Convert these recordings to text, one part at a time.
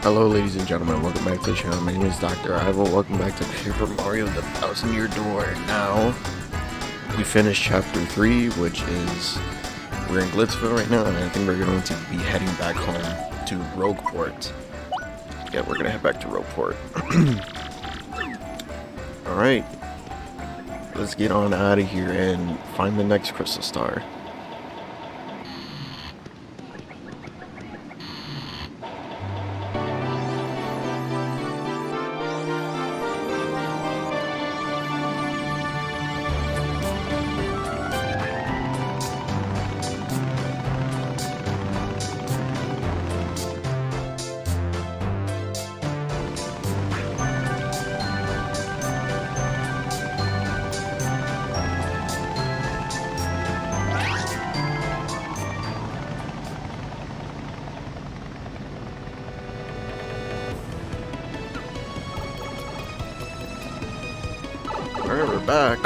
Hello ladies and gentlemen, welcome back to the channel. My name is Dr. Ivo. Welcome back to Super Mario the Thousand Year Door. Now, we finished chapter 3, which is, we're in Glitzville right now, and I think we're going to be heading back home to Rogueport. Yeah, we're going to head back to Rogueport. Alright, let's get on out of here and find the next crystal star. Alright, we're back.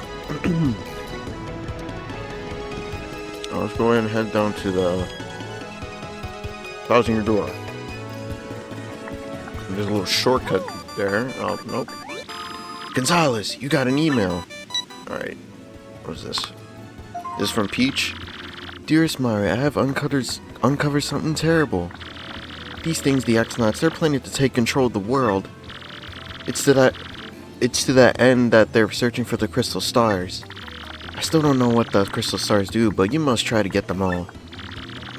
Let's go ahead and head down to the Thousand Year Door. There's a little shortcut there. Oh, nope. Gonzalez, you got an email. Alright. What is this? This is from Peach. Dearest Mari, I have uncovered something terrible. These things, the X-Nauts, they're planning to take control of the world. It's to that end that they're searching for the crystal stars. I still don't know what the crystal stars do, but you must try to get them all.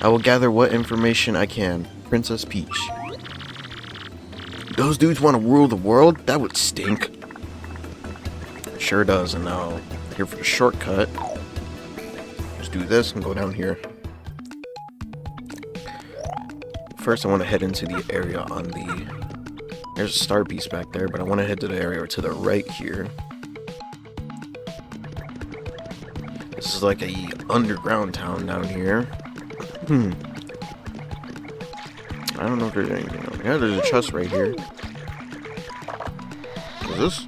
I will gather what information I can. Princess Peach. Those dudes want to rule the world? That would stink. It sure does, and now here for the shortcut. Let's do this and go down here. First I want to head into the area on the... There's a star piece back there, but I want to head to the area to the right here. This is like a underground town down here. I don't know if there's anything over here. Yeah, there's a chest right here. What is this?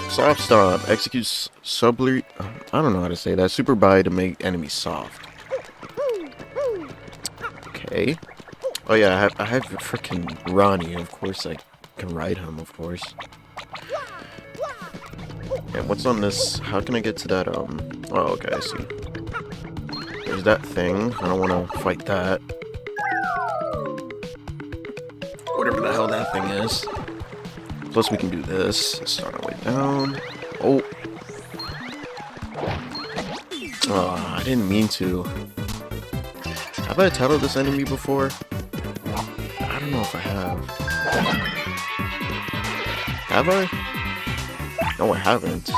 Soft Stomp. Executes subly... I don't know how to say that. Super Bite to make enemies soft. Okay. Oh yeah, I have freaking Ronnie, of course I can ride him, of course. And what's on this? How can I get to that, Oh, okay, I see. There's that thing. I don't want to fight that. Whatever the hell that thing is. Plus we can do this. Let's start our way down. Oh. Oh, I didn't mean to. Have I titled this enemy before? I don't know if I have. Have I? No, I haven't.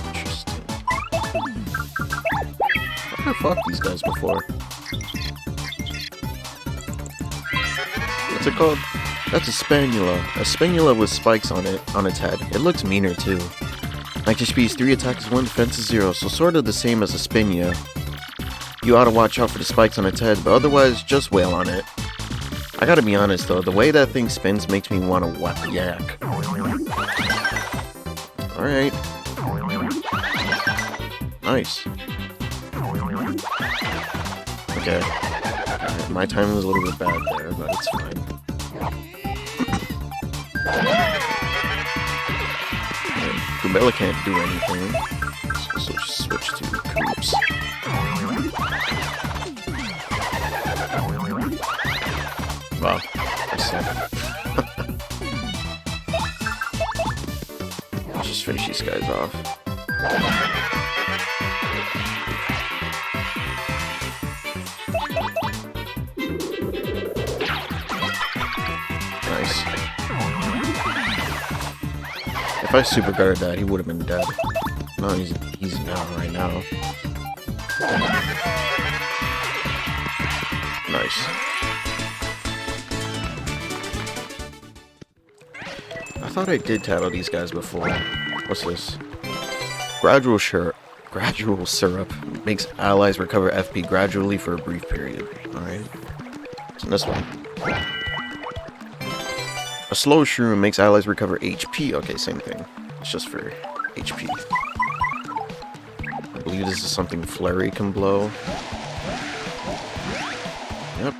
Interesting. I've fought these guys before. What's it called? That's a Spanula. A Spanula with spikes on its head. It looks meaner too. Like your speed's 3 attacks, 1 defense is 0, so sort of the same as a Spinia. You ought to watch out for the spikes on its head, but otherwise, just wail on it. I gotta be honest though, the way that thing spins makes me want to yak. Alright. Nice. Okay. Alright, my timing was a little bit bad there, but it's fine. Goombella can't do anything. So just switch to creeps. Wow, that's sad. Let's just finish these guys off. Nice. If I super guarded that, he would have been dead. No, he's down right now. Nice. I thought I did title these guys before. What's this? Gradual syrup makes allies recover FP gradually for a brief period. Alright. So this one. A slow shroom makes allies recover HP. Okay, same thing. It's just for HP. I believe this is something Flurry can blow. Yep.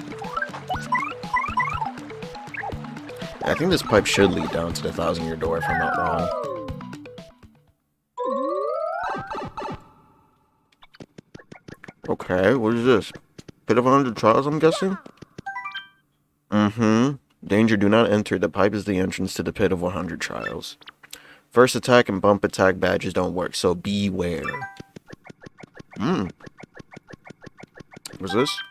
I think this pipe should lead down to the 1,000-year door if I'm not wrong. Okay, what is this? Pit of 100 trials, I'm guessing? Mm-hmm. Danger, do not enter. The pipe is the entrance to the pit of 100 trials. First attack and bump attack badges don't work, so beware. What's this?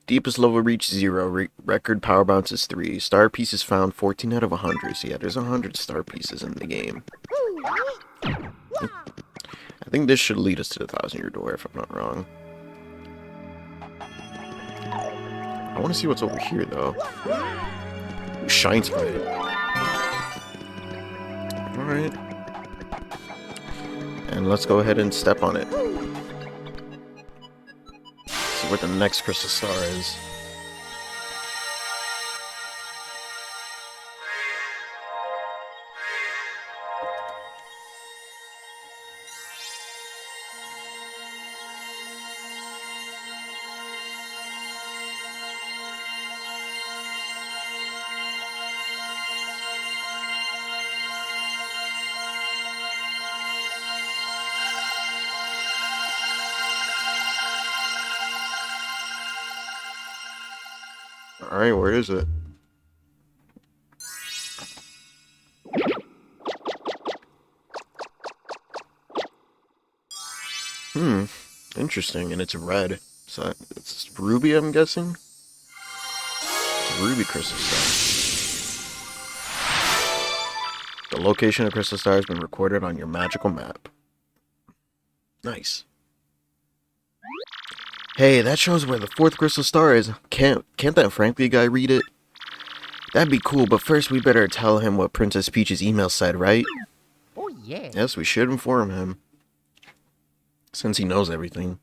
Deepest level reach 0. Record power bounce is 3. Star pieces found 14 out of 100. So yeah, there's 100 star pieces in the game. I think this should lead us to the 1,000-year door if I'm not wrong. I want to see what's over here though. Shine Sprite. Alright. And let's go ahead and step on it. See where the next crystal star is. Alright, where is it? Interesting, and it's red. So it's ruby, I'm guessing? It's a ruby crystal star. The location of crystal star has been recorded on your magical map. Nice. Hey, that shows where the 4th crystal star is. Can't that Frankly guy read it? That'd be cool, but first we better tell him what Princess Peach's email said, right? Oh, yeah. Yes, we should inform him. Since he knows everything.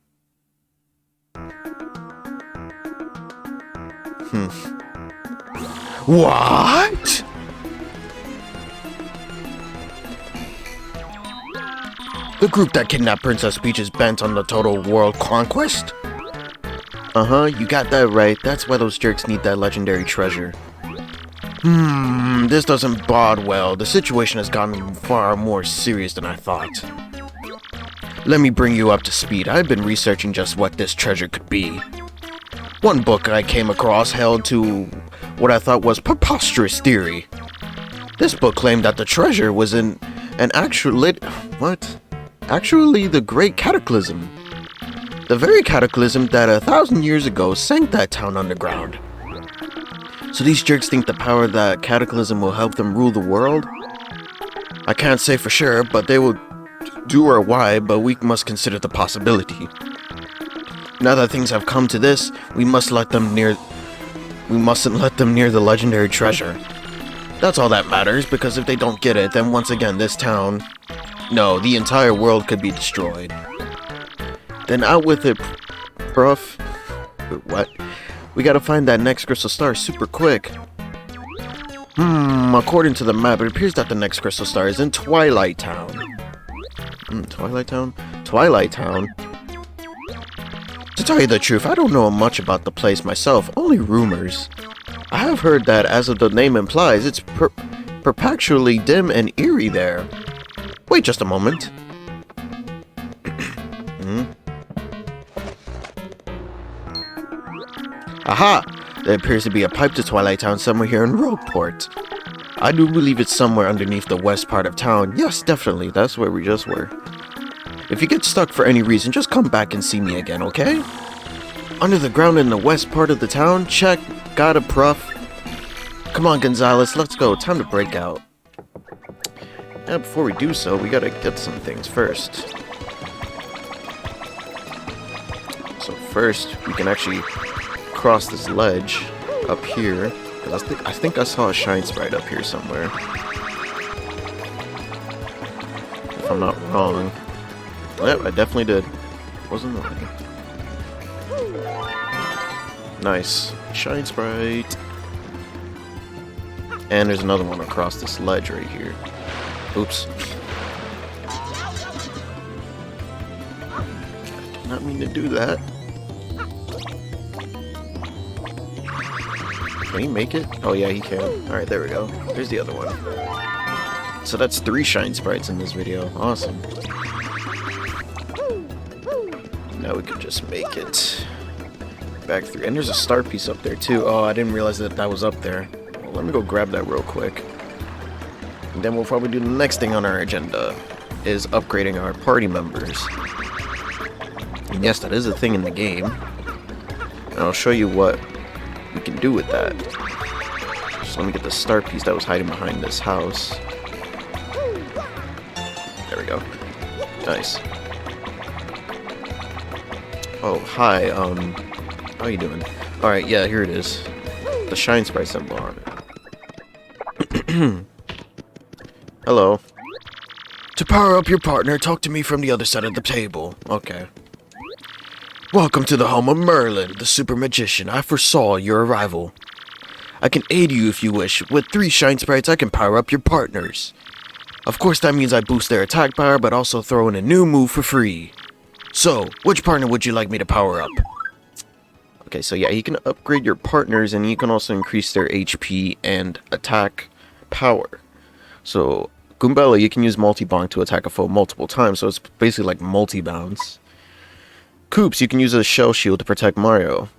What? The group that kidnapped Princess Peach is bent on the total world conquest? Uh-huh, you got that right. That's why those jerks need that legendary treasure. This doesn't bode well. The situation has gotten far more serious than I thought. Let me bring you up to speed. I've been researching just what this treasure could be. One book I came across held to what I thought was preposterous theory. This book claimed that the treasure was in an actually the Great Cataclysm. The very cataclysm that 1,000 years ago sank that town underground. So these jerks think the power of that cataclysm will help them rule the world? I can't say for sure, but they will do or why, but we must consider the possibility. Now that things have come to this, we mustn't let them near the legendary treasure. That's all that matters, because if they don't get it, then once again this town, no, the entire world could be destroyed. Then out with it, Prof. What? We gotta find that next crystal star super quick. According to the map, it appears that the next crystal star is in Twilight Town. Twilight Town? Twilight Town? To tell you the truth, I don't know much about the place myself, only rumors. I have heard that, as the name implies, it's perpetually dim and eerie there. Wait just a moment. Aha! There appears to be a pipe to Twilight Town somewhere here in Rogueport. I do believe it's somewhere underneath the west part of town. Yes, definitely, that's where we just were. If you get stuck for any reason, just come back and see me again, okay? Under the ground in the west part of the town? Check. Got it, Prof. Come on, Gonzalez, let's go. Time to break out. Yeah, before we do so, we gotta get some things first. So first, we can actually cross this ledge up here. I think I saw a Shine Sprite up here somewhere. If I'm not wrong. Yep, I definitely did. Wasn't lying. Nice. Shine Sprite. And there's another one across this ledge right here. Oops. Did not mean to do that. Can he make it? Oh yeah, he can. Alright, there we go. There's the other one. So that's 3 Shine Sprites in this video. Awesome. Now we can just make it back through. And there's a star piece up there too. Oh, I didn't realize that that was up there. Well, let me go grab that real quick. And then we'll probably do the next thing on our agenda, is upgrading our party members. And yes, that is a thing in the game. And I'll show you what we can do with that. So let me get the star piece that was hiding behind this house. There we go. Nice. Oh, hi, how you doing? Alright, yeah, here it is. The Shine Sprite symbol on it. Hello. To power up your partner, talk to me from the other side of the table. Okay. Welcome to the home of Merlin, the super magician. I foresaw your arrival. I can aid you if you wish. With 3 Shine Sprites, I can power up your partners. Of course, that means I boost their attack power, but also throw in a new move for free. So, which partner would you like me to power up? Okay, so yeah, you can upgrade your partners, and you can also increase their HP and attack power. So, Goombella, you can use multi-bonk to attack a foe multiple times, so it's basically like multi-bounce. Koops, you can use a shell shield to protect Mario.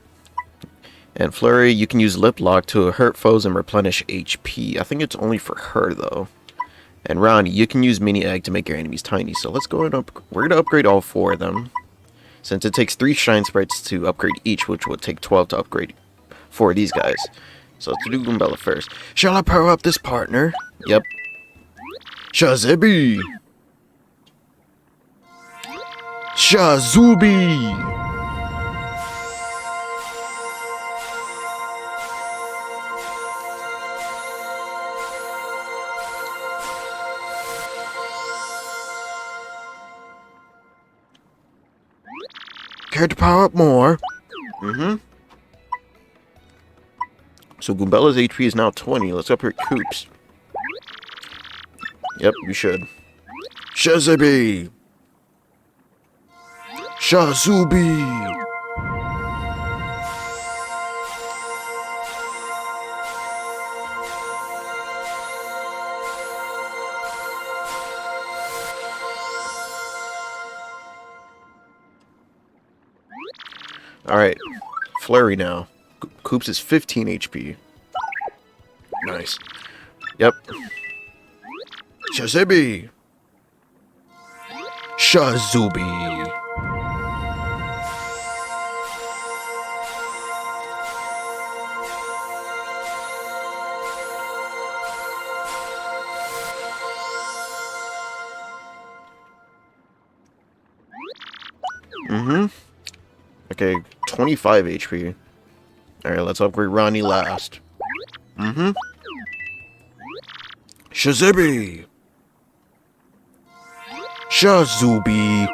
And Flurry, you can use lip lock to hurt foes and replenish HP. I think it's only for her, though. And Ronnie, you can use mini egg to make your enemies tiny. So let's go and we're going to upgrade all 4 of them. Since it takes 3 Shine Sprites to upgrade each, which would take 12 to upgrade 4 of these guys. So let's do Goombella first. Shall I power up this partner? Yep. Shazibi! Shazubi! Care to power up more? So Goombella's HP is now 20. Let's upgrade Koops. Yep, you should. Shazibi! Shazubi! Alright, Flurry now. Koops is 15 HP. Nice. Yep. Shazibi! Shazubi! Okay, 25 HP. Alright, let's upgrade Ronnie last. Shazibi! Shazubi!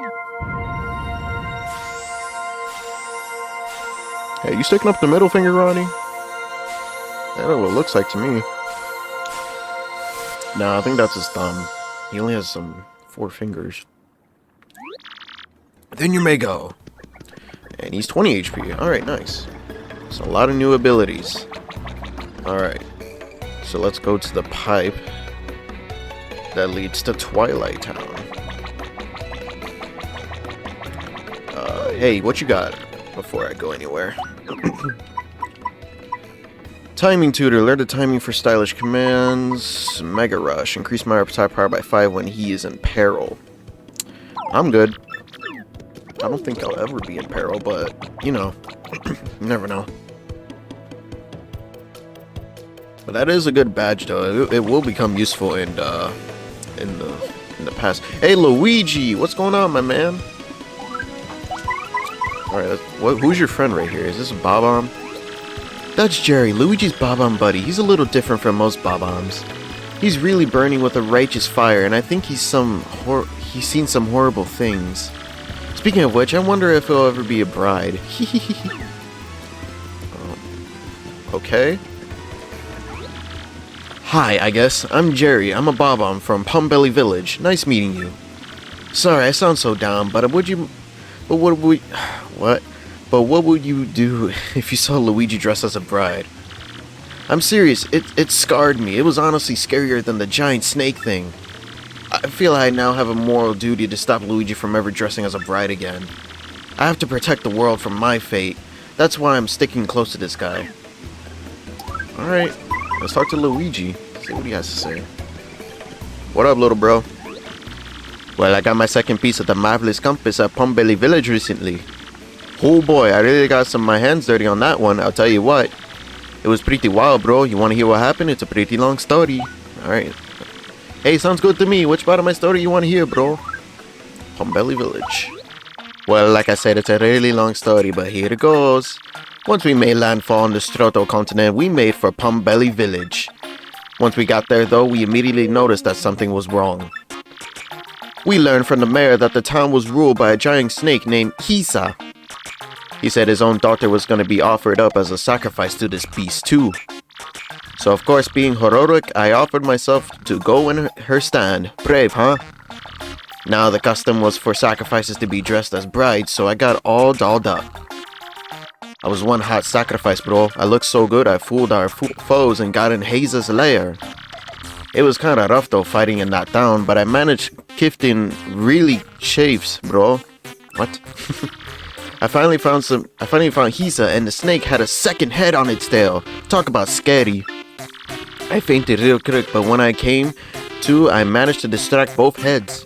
Hey, you sticking up the middle finger, Ronnie? That's what it looks like to me. Nah, I think that's his thumb. He only has 4 fingers. Then you may go. And he's 20 HP. Alright, nice. So a lot of new abilities. Alright. So let's go to the pipe that leads to Twilight Town. Hey, what you got before I go anywhere? Timing Tutor. Learn the timing for stylish commands. Mega Rush. Increase my attack power by 5 when he is in peril. I'm good. I don't think I'll ever be in peril, but, you know, you never know. But that is a good badge, though. It will become useful in the past. Hey, Luigi! What's going on, my man? Alright, who's your friend right here? Is this Bob-omb? That's Jerry, Luigi's Bob-omb buddy. He's a little different from most Bob-ombs. He's really burning with a righteous fire, and I think he's seen some horrible things. Speaking of which, I wonder if he'll ever be a bride. Okay. Hi, I guess. I'm Jerry. I'm a Bob-omb from Pumbelly Village. Nice meeting you. Sorry, I sound so down, but what would you do if you saw Luigi dressed as a bride? I'm serious, it scarred me. It was honestly scarier than the giant snake thing. I feel I now have a moral duty to stop Luigi from ever dressing as a bride again. I have to protect the world from my fate. That's why I'm sticking close to this guy. Alright, let's talk to Luigi. See what he has to say. What up, little bro? Well, I got my second piece of the marvelous compass at Pumbelly Village recently. Oh boy, I really got my hands dirty on that one, I'll tell you what. It was pretty wild, bro. You wanna hear what happened? It's a pretty long story. Alright. Hey, sounds good to me. Which part of my story you wanna hear, bro? Pumbelly Village. Well, like I said, it's a really long story, but here it goes. Once we made landfall on the Stroto continent, we made for Pumbelly Village. Once we got there, though, we immediately noticed that something was wrong. We learned from the mayor that the town was ruled by a giant snake named Hisa. He said his own daughter was going to be offered up as a sacrifice to this beast, too. So, of course, being heroic, I offered myself to go in her stand. Brave, huh? Now, the custom was for sacrifices to be dressed as brides, so I got all dolled up. I was one hot sacrifice, bro. I looked so good, I fooled our foes and got in Haza's lair. It was kinda rough, though, fighting in that town, but I managed Kiftin really chafes, bro. What? I finally found Hisa, and the snake had a second head on its tail. Talk about scary. I fainted real quick, but when I came to, I managed to distract both heads.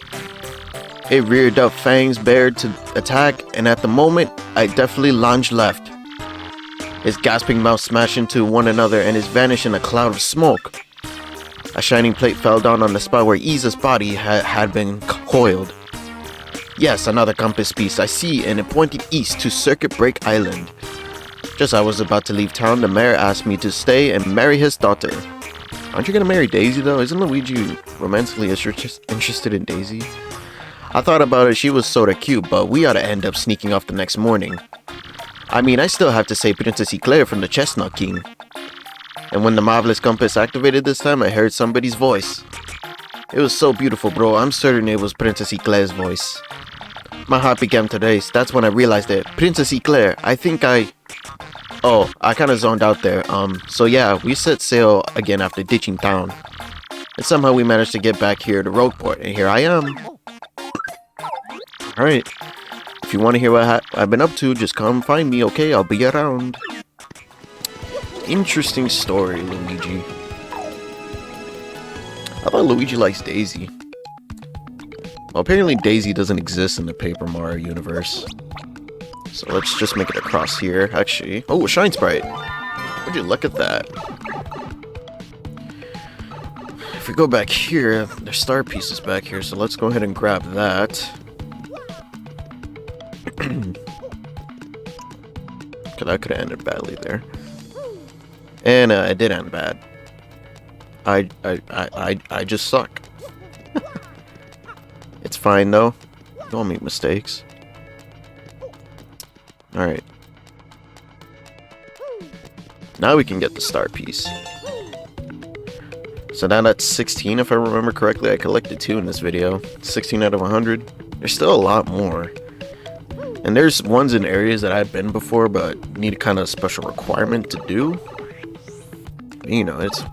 It reared up, fangs bared to attack, and at the moment, I definitely lunged left. Its gasping mouth smashed into one another and is vanished in a cloud of smoke. A shining plate fell down on the spot where Isa's body had been coiled. Yes, another compass piece I see, and it pointed east to Circuit Break Island. Just as I was about to leave town, the mayor asked me to stay and marry his daughter. Aren't you gonna marry Daisy though? Isn't Luigi romantically interested in Daisy? I thought about it, she was sorta cute, but we ought to end up sneaking off the next morning. I mean, I still have to say Princess Eclair from the Chestnut King. And when the Marvelous Compass activated this time, I heard somebody's voice. It was so beautiful, bro. I'm certain it was Princess Eclair's voice. My heart began to race. That's when I realized it. Princess Eclair, I kinda zoned out there. So yeah, we set sail again after ditching town. And somehow we managed to get back here to Rogueport, and here I am. Alright. If you want to hear what I've been up to, just come find me, okay? I'll be around. Interesting story, Luigi. I thought Luigi likes Daisy. Well, apparently Daisy doesn't exist in the Paper Mario universe. So let's just make it across here, actually. Oh, a Shine Sprite! Would you look at that? If we go back here, there's star pieces back here, so let's go ahead and grab that. That could have ended badly there. And it did end bad. I just suck. It's fine though. Don't make mistakes. Alright. Now we can get the star piece. So now that's 16 if I remember correctly. I collected 2 in this video. 16 out of 100. There's still a lot more. And there's ones in areas that I've been before, but need a kind of special requirement to do. You know, it's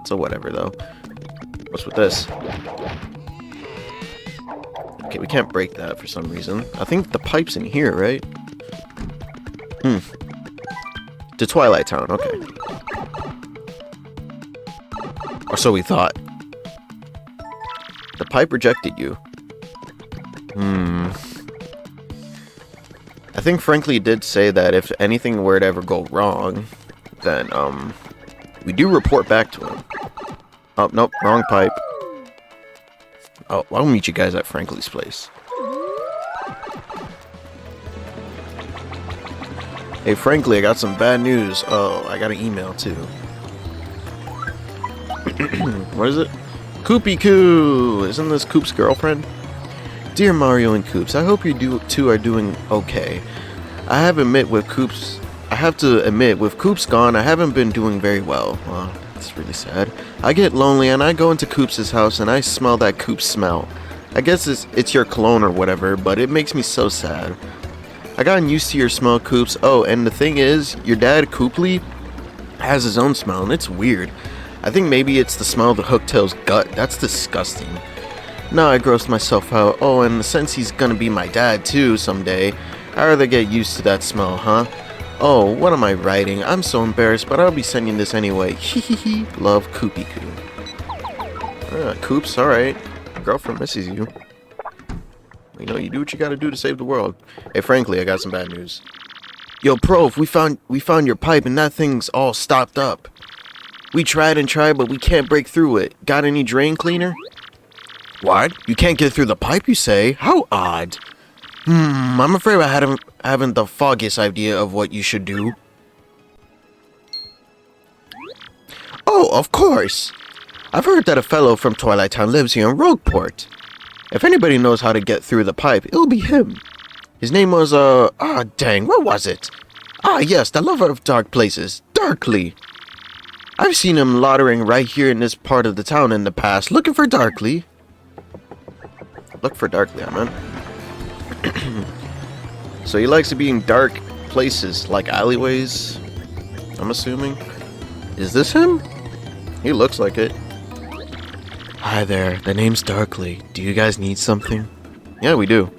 a whatever though. What's with this? Okay, we can't break that for some reason. I think the pipe's in here, right? To Twilight Town, okay. Or so we thought. The pipe rejected you. I think Frankly did say that if anything were to ever go wrong, then, we do report back to him. Oh, nope, wrong pipe. Oh, I'll meet you guys at Frankly's place. Hey, Frankly, I got some bad news. Oh, I got an email, too. What is it? Koopy Koo! Isn't this Coop's girlfriend? Dear Mario and Koops, I hope you two are doing okay. I have to admit, with Koops gone, I haven't been doing very well. Well, it's really sad. I get lonely and I go into Koops' house and I smell that Koops smell. I guess it's your cologne or whatever, but it makes me so sad. I gotten used to your smell, Koops. Oh, and the thing is, your dad, Kooply, has his own smell, and it's weird. I think maybe it's the smell of the Hooktail's gut. That's disgusting. Now I grossed myself out. Oh, and since he's gonna be my dad too someday, I'd rather get used to that smell, huh? Oh, what am I writing? I'm so embarrassed, but I'll be sending this anyway. Hehehe. Love, Koopy Koo. Koops, alright. Girlfriend misses you. You know, you do what you gotta do to save the world. Hey, frankly, I got some bad news. Yo, Prof, we found your pipe and that thing's all stopped up. We tried and tried, but we can't break through it. Got any drain cleaner? What? You can't get through the pipe, you say? How odd. I'm afraid I haven't the foggiest idea of what you should do. Oh, of course! I've heard that a fellow from Twilight Town lives here in Rogueport. If anybody knows how to get through the pipe, it'll be him. His name was, dang, what was it? Yes, the lover of dark places, Darkly. I've seen him loitering right here in this part of the town in the past, looking for Darkly. Look for Darkly, I meant. So he likes to be in dark places, like alleyways, I'm assuming. Is this him? He looks like it. Hi there, the name's Darkly. Do you guys need something? Yeah, we do.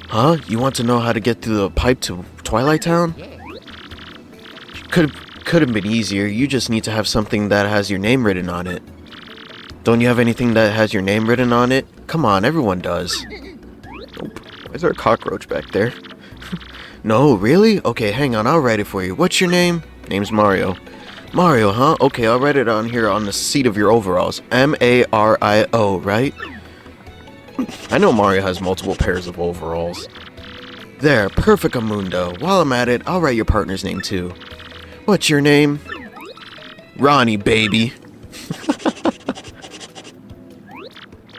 Huh? You want to know how to get through the pipe to Twilight Town? Could have been easier. You just need to have something that has your name written on it. Don't you have anything that has your name written on it? Come on, everyone does. Nope. Why is there a cockroach back there? No, really? Okay, hang on, I'll write it for you. What's your name? Name's Mario. Mario, huh? Okay, I'll write it on here on the seat of your overalls. M-A-R-I-O, right? I know Mario has multiple pairs of overalls. There, perfect-amundo. While I'm at it, I'll write your partner's name too. What's your name? Ronnie, baby.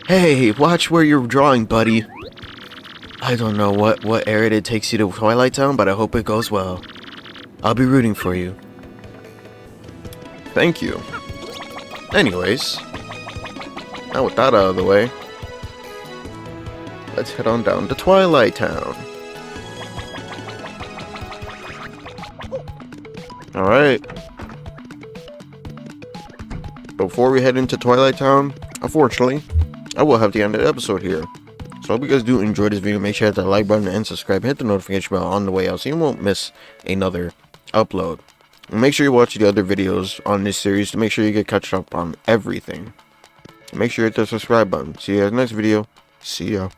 Hey, watch where you're drawing, buddy. I don't know what area it takes you to Twilight Town, but I hope it goes well. I'll be rooting for you. Thank you. Anyways, now with that out of the way, let's head on down to Twilight Town. Alright. Before we head into Twilight Town, unfortunately, I will have to end the episode here. So I hope you guys do enjoy this video. Make sure to hit the like button and subscribe. Hit the notification bell on the way out so you won't miss another upload. And make sure you watch the other videos on this series to make sure you get caught up on everything. Make sure you hit the subscribe button. See you guys in the next video. See ya.